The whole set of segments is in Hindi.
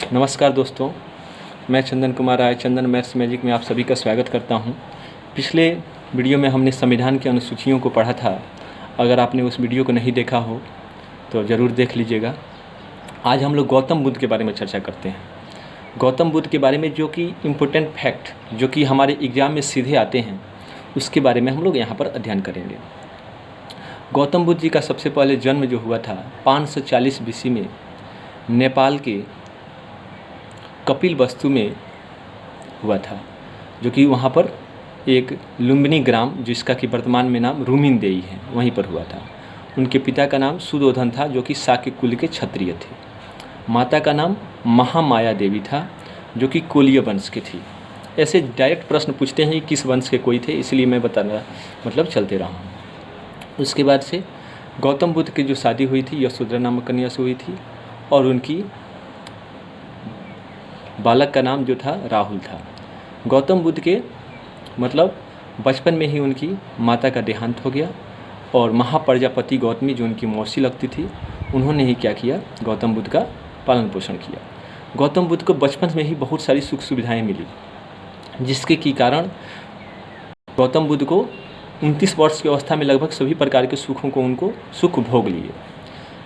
नमस्कार दोस्तों, मैं चंदन कुमार राय चंदन मैथ्स मैजिक में आप सभी का स्वागत करता हूं। पिछले वीडियो में हमने संविधान की अनुसूचियों को पढ़ा था। अगर आपने उस वीडियो को नहीं देखा हो तो ज़रूर देख लीजिएगा। आज हम लोग गौतम बुद्ध के बारे में चर्चा करते हैं। गौतम बुद्ध के बारे में जो कि इम्पोर्टेंट फैक्ट जो कि हमारे एग्ज़ाम में सीधे आते हैं, उसके बारे में हम लोग यहाँ पर अध्ययन करेंगे। गौतम बुद्ध जी का सबसे पहले जन्म जो हुआ था 540 BC में नेपाल के कपिलवस्तु में हुआ था, जो कि वहाँ पर एक लुम्बिनी ग्राम जिसका कि वर्तमान में नाम रूमिनदेई है, वहीं पर हुआ था। उनके पिता का नाम सुदोधन था, जो कि शाक्य कुल के क्षत्रिय थे। माता का नाम महामाया देवी था, जो कि कोलीय वंश के थी। ऐसे डायरेक्ट प्रश्न पूछते हैं कि किस वंश के कोई थे, इसलिए मैं बताना चलते रहा हूँ। उसके बाद से गौतम बुद्ध की जो शादी हुई थी यशोधरा नामक कन्या से हुई थी, और उनकी बालक का नाम जो था राहुल था। गौतम बुद्ध के बचपन में ही उनकी माता का देहांत हो गया, और महाप्रजापति गौतमी जो उनकी मौसी लगती थी, उन्होंने ही क्या किया, गौतम बुद्ध का पालन पोषण किया। गौतम बुद्ध को बचपन में ही बहुत सारी सुख सुविधाएं मिली, जिसके की कारण गौतम बुद्ध को 29 वर्ष की अवस्था में लगभग सभी प्रकार के सुखों को उनको सुख भोग लिए।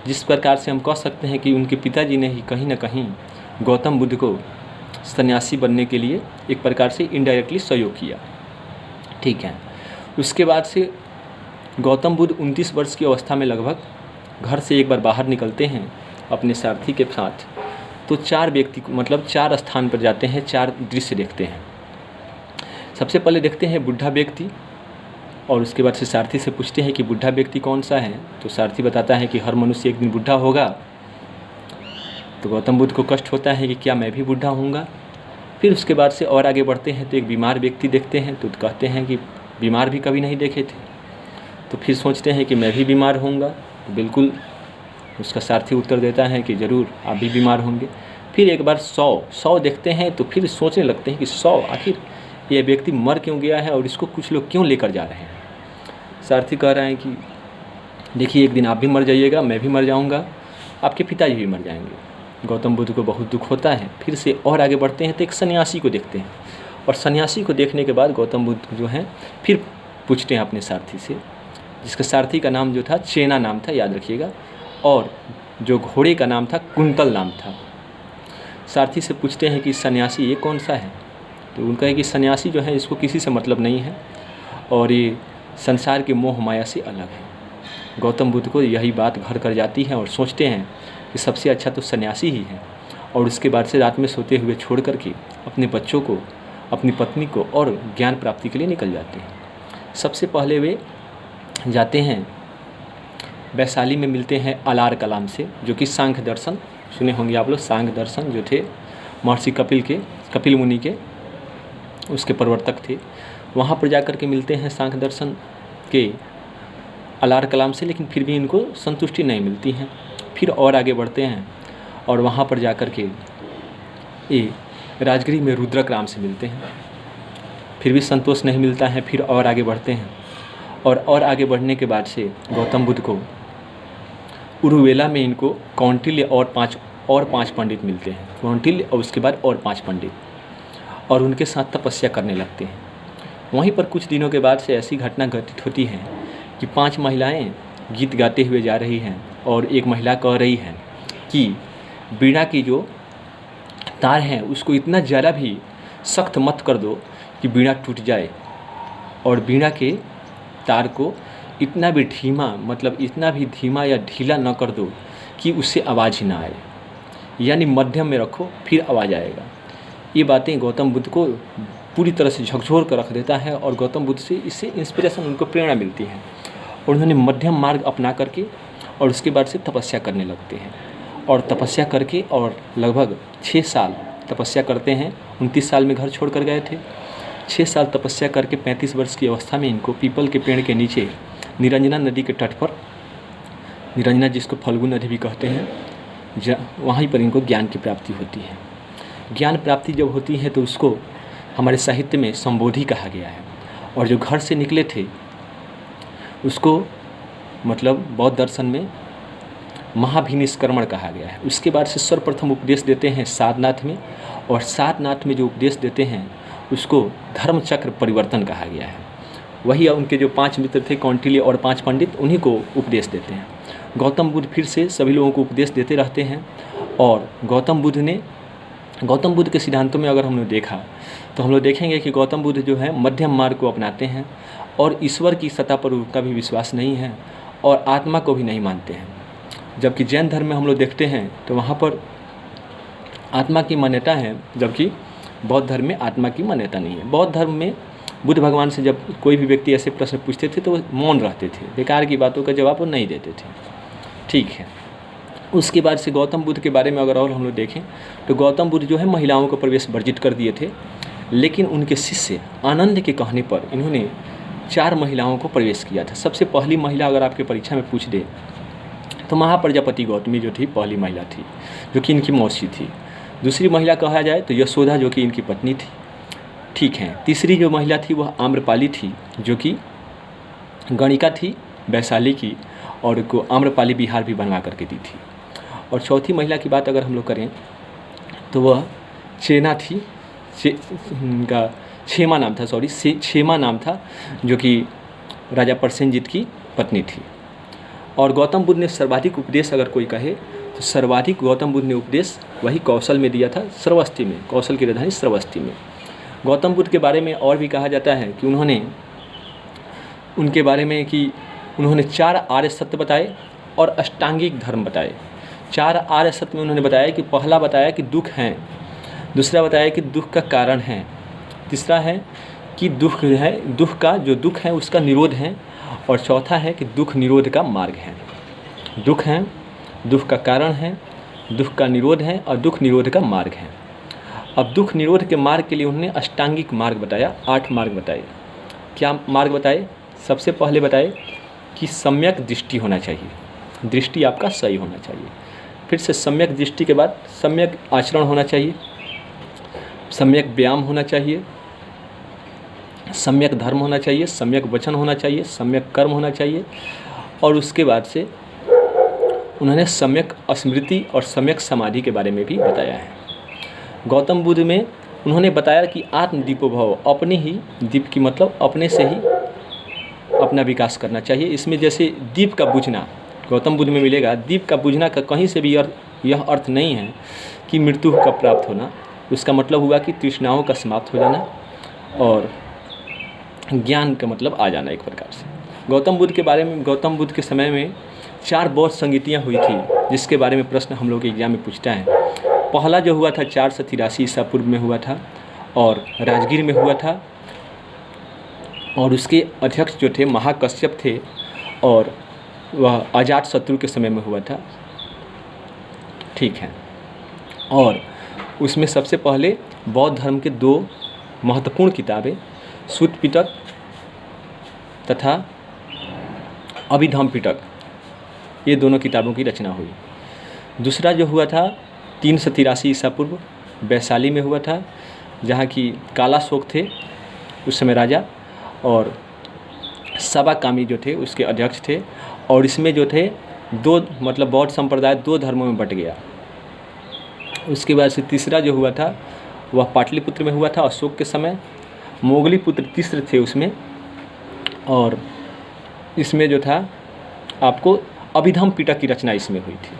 जिस प्रकार से हम कह सकते हैं कि उनके पिताजी ने ही कहीं ना कहीं गौतम बुद्ध को सन्यासी बनने के लिए एक प्रकार से इनडायरेक्टली सहयोग किया। ठीक है। उसके बाद से गौतम बुद्ध 29 वर्ष की अवस्था में लगभग घर से एक बार बाहर निकलते हैं अपने सारथी के साथ। तो 4 व्यक्ति 4 स्थान पर जाते हैं, 4 दृश्य देखते हैं। सबसे पहले देखते हैं बुढ़ा व्यक्ति, और उसके बाद से सारथी से पूछते हैं कि बुढ़ा व्यक्ति कौन सा है। तो सारथी बताता है कि हर मनुष्य एक दिन बुढ़ा होगा। तो गौतम बुद्ध को कष्ट होता है कि क्या मैं भी बूढ़ा होऊंगा। फिर उसके बाद से और आगे बढ़ते हैं तो एक बीमार व्यक्ति देखते हैं। तो कहते हैं कि बीमार भी कभी नहीं देखे थे। तो फिर सोचते हैं कि मैं भी बीमार होऊंगा। तो बिल्कुल उसका सारथी उत्तर देता है कि ज़रूर आप भी बीमार होंगे। फिर एक बार 100 देखते हैं। तो फिर सोचने लगते हैं कि 100 आखिर ये व्यक्ति मर क्यों गया है और इसको कुछ लोग क्यों लेकर जा रहे हैं। सारथी कह रहे हैं कि देखिए, एक दिन आप भी मर जाइएगा, मैं भी मर जाऊँगा, आपके पिताजी भी मर जाएंगे। गौतम बुद्ध को बहुत दुख होता है। फिर से और आगे बढ़ते हैं तो एक सन्यासी को देखते हैं, और सन्यासी को देखने के बाद गौतम बुद्ध जो हैं फिर पूछते हैं अपने सारथी से, जिसका सारथी का नाम जो था चेना नाम था, याद रखिएगा, और जो घोड़े का नाम था कुंतल नाम था। सारथी से पूछते हैं कि सन्यासी ये कौन सा है। तो उनका है कि सन्यासी जो है इसको किसी से मतलब नहीं है, और ये संसार के मोह माया से अलग है। गौतम बुद्ध को यही बात घर कर जाती है, और सोचते हैं कि सबसे अच्छा तो सन्यासी ही है। और उसके बाद से रात में सोते हुए छोड़ करके अपने बच्चों को, अपनी पत्नी को और ज्ञान प्राप्ति के लिए निकल जाते हैं। सबसे पहले वे जाते हैं वैशाली में, मिलते हैं अलार कलाम से, जो कि सांख्य दर्शन सुने होंगे आप लोग। सांख्य दर्शन जो थे महर्षि कपिल मुनि के उसके प्रवर्तक थे। वहाँ पर जाकर के मिलते हैं सांख्य दर्शन के अलार कलाम से, लेकिन फिर भी इनको संतुष्टि नहीं मिलती है। फिर और आगे बढ़ते हैं, और वहाँ पर जाकर के ये राजगिरी में रुद्रक राम से मिलते हैं। फिर भी संतोष नहीं मिलता है। फिर और आगे बढ़ते हैं, और आगे बढ़ने के बाद से गौतम बुद्ध को उरुवेला में इनको कौंडिल्य और पाँच पंडित मिलते हैं। कौंडिल्य और उसके बाद और 5 पंडित, और उनके साथ तपस्या करने लगते हैं। वहीं पर कुछ दिनों के बाद से ऐसी घटना घटित होती है कि 5 महिलाएं गीत गाते हुए जा रही हैं, और एक महिला कह रही है कि वीणा की जो तार हैं उसको इतना ज़्यादा भी सख्त मत कर दो कि वीणा टूट जाए, और वीणा के तार को इतना भी धीमा या ढीला न कर दो कि उससे आवाज़ ही ना आए, यानी मध्यम में रखो, फिर आवाज़ आएगा। ये बातें गौतम बुद्ध को पूरी तरह से झकझोर कर रख देता है, और गौतम बुद्ध से इससे इंस्पिरेशन, उनको प्रेरणा मिलती है, और उन्होंने मध्यम मार्ग अपना करके और उसके बाद से तपस्या करने लगते हैं। और तपस्या करके और लगभग 6 साल तपस्या करते हैं। 29 साल में घर छोड़ कर गए थे। 6 साल तपस्या करके 35 वर्ष की अवस्था में इनको पीपल के पेड़ के नीचे निरंजना नदी के तट पर, निरंजना जिसको फल्गु नदी भी कहते हैं, वहीं पर इनको ज्ञान की प्राप्ति होती है। ज्ञान प्राप्ति जब होती है तो उसको हमारे साहित्य में संबोधि कहा गया है। और जो घर से निकले थे उसको बौद्ध दर्शन में महाभिनिष्क्रमण कहा गया है। उसके बाद से सर्वप्रथम उपदेश देते हैं सारनाथ में, और सारनाथ में जो उपदेश देते हैं उसको धर्मचक्र परिवर्तन कहा गया है। वही उनके जो 5 मित्र थे, कौंडिल्य और 5 पंडित, उन्हीं को उपदेश देते हैं। गौतम बुद्ध फिर से सभी लोगों को उपदेश देते रहते हैं। और गौतम बुद्ध के सिद्धांतों में अगर हमने देखा तो हम लोग देखेंगे कि गौतम बुद्ध जो है मध्यम मार्ग को अपनाते हैं, और ईश्वर की सत्ता पर उनका भी विश्वास नहीं है, और आत्मा को भी नहीं मानते हैं। जबकि जैन धर्म में हम लोग देखते हैं तो वहाँ पर आत्मा की मान्यता है, जबकि बौद्ध धर्म में आत्मा की मान्यता नहीं है। बौद्ध धर्म में बुद्ध भगवान से जब कोई भी व्यक्ति ऐसे प्रश्न पूछते थे तो वो मौन रहते थे, बेकार की बातों का जवाब वो नहीं देते थे। ठीक है, उसके बाद से गौतम बुद्ध के बारे में अगर और हम लोग देखें तो गौतम बुद्ध जो है महिलाओं को प्रवेश वर्जित कर दिए थे, लेकिन उनके शिष्य आनंद के कहने पर इन्होंने 4 महिलाओं को प्रवेश किया था। सबसे पहली महिला अगर आपके परीक्षा में पूछ दे तो महाप्रजापति गौतमी जो थी पहली महिला थी, जो कि इनकी मौसी थी। दूसरी महिला कहा जाए तो यशोदा, जो कि इनकी पत्नी थी। ठीक है, तीसरी जो महिला थी वह आम्रपाली थी, जो कि गणिका थी वैशाली की, और को आम्रपाली बिहार भी बनवा करके दी थी। और चौथी महिला की बात अगर हम लोग करें तो वह चेना थी, उनका क्षेमा नाम था, क्षेमा नाम था, जो कि राजा प्रसेनजीत की पत्नी थी। और गौतम बुद्ध ने सर्वाधिक उपदेश अगर कोई कहे तो सर्वाधिक गौतम बुद्ध ने उपदेश वही कौशल में दिया था, श्रावस्ती में, कौशल की राजधानी श्रावस्ती में। गौतम बुद्ध के बारे में और भी कहा जाता है कि उनके बारे में कि उन्होंने 4 आर्य सत्य बताए और अष्टांगिक धर्म बताए। 4 आर्य सत्य में उन्होंने बताया कि पहला बताया कि दुख है, दूसरा बताया कि दुख का कारण है, तीसरा है कि दुख का जो दुख है उसका निरोध है, और चौथा है कि दुख निरोध का मार्ग है। दुख है, दुख का कारण है, दुख का निरोध है, और दुख निरोध का मार्ग है। अब दुख निरोध के मार्ग के लिए उन्होंने अष्टांगिक मार्ग बताया, 8 मार्ग बताए। क्या मार्ग बताए? सबसे पहले बताए कि सम्यक दृष्टि होना चाहिए, दृष्टि आपका सही होना चाहिए। फिर से सम्यक दृष्टि के बाद सम्यक आचरण होना चाहिए, सम्यक व्यायाम होना चाहिए, सम्यक धर्म होना चाहिए, सम्यक वचन होना चाहिए, सम्यक कर्म होना चाहिए, और उसके बाद से उन्होंने सम्यक स्मृति और सम्यक समाधि के बारे में भी बताया है। गौतम बुद्ध में उन्होंने बताया कि आत्मदीपो भव, अपने ही दीप की मतलब अपने से ही अपना विकास करना चाहिए। इसमें जैसे दीप का बुझना गौतम बुद्ध में मिलेगा, दीप का बुझना का कहीं से भी यह अर्थ नहीं है कि मृत्यु का प्राप्त होना। उसका मतलब हुआ कि तृष्णाओं का समाप्त हो जाना और ज्ञान का मतलब आ जाना एक प्रकार से। गौतम बुद्ध के बारे में, गौतम बुद्ध के समय में 4 बौद्ध संगीतियाँ हुई थी, जिसके बारे में प्रश्न हम लोग एग्जाम में पूछता है। पहला जो हुआ था 483 ईसा पूर्व में हुआ था, और राजगीर में हुआ था, और उसके अध्यक्ष जो थे महाकश्यप थे, और वह अजात शत्रु के समय में हुआ था। ठीक है, और उसमें सबसे पहले बौद्ध धर्म के 2 महत्वपूर्ण किताबें सूत पिटक तथा अभिधम्म पिटक, ये दोनों किताबों की रचना हुई। दूसरा जो हुआ था 383 ईसा पूर्व वैशाली में हुआ था, जहाँ की कालाशोक थे उस समय राजा, और सबाकामी जो थे उसके अध्यक्ष थे। और इसमें जो थे 2 मतलब बौद्ध संप्रदाय 2 धर्मों में बट गया। उसके बाद से तीसरा जो हुआ था वह पाटलिपुत्र में हुआ था अशोक के समय। मोगली पुत्र तीसरे थे उसमें, और इसमें जो था आपको अभिधम्म पिटक की रचना इसमें हुई थी।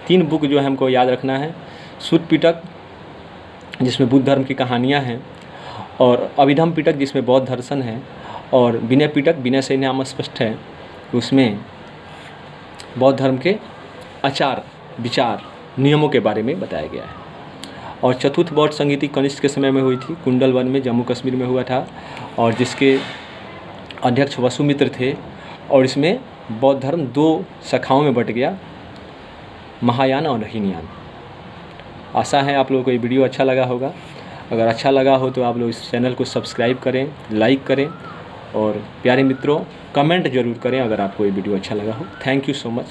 3 बुक जो है हमको याद रखना है। सूत पिटक जिसमें बुद्ध धर्म की कहानियाँ हैं, और अभिधम्म पिटक जिसमें बौद्ध दर्शन है, और विनय पिटक, विनय से नाम स्पष्ट है, उसमें बौद्ध धर्म के आचार विचार नियमों के बारे में बताया गया है। और चतुर्थ बौद्ध संगीति कनिष्क के समय में हुई थी, कुंडलवन में जम्मू कश्मीर में हुआ था, और जिसके अध्यक्ष वसुमित्र थे। और इसमें बौद्ध धर्म 2 शाखाओं में बट गया, महायान और हीनयान। आशा है आप लोगों को ये वीडियो अच्छा लगा होगा। अगर अच्छा लगा हो तो आप लोग इस चैनल को सब्सक्राइब करें, लाइक करें, और प्यारे मित्रों कमेंट ज़रूर करें अगर आपको ये वीडियो अच्छा लगा हो। Thank you so much.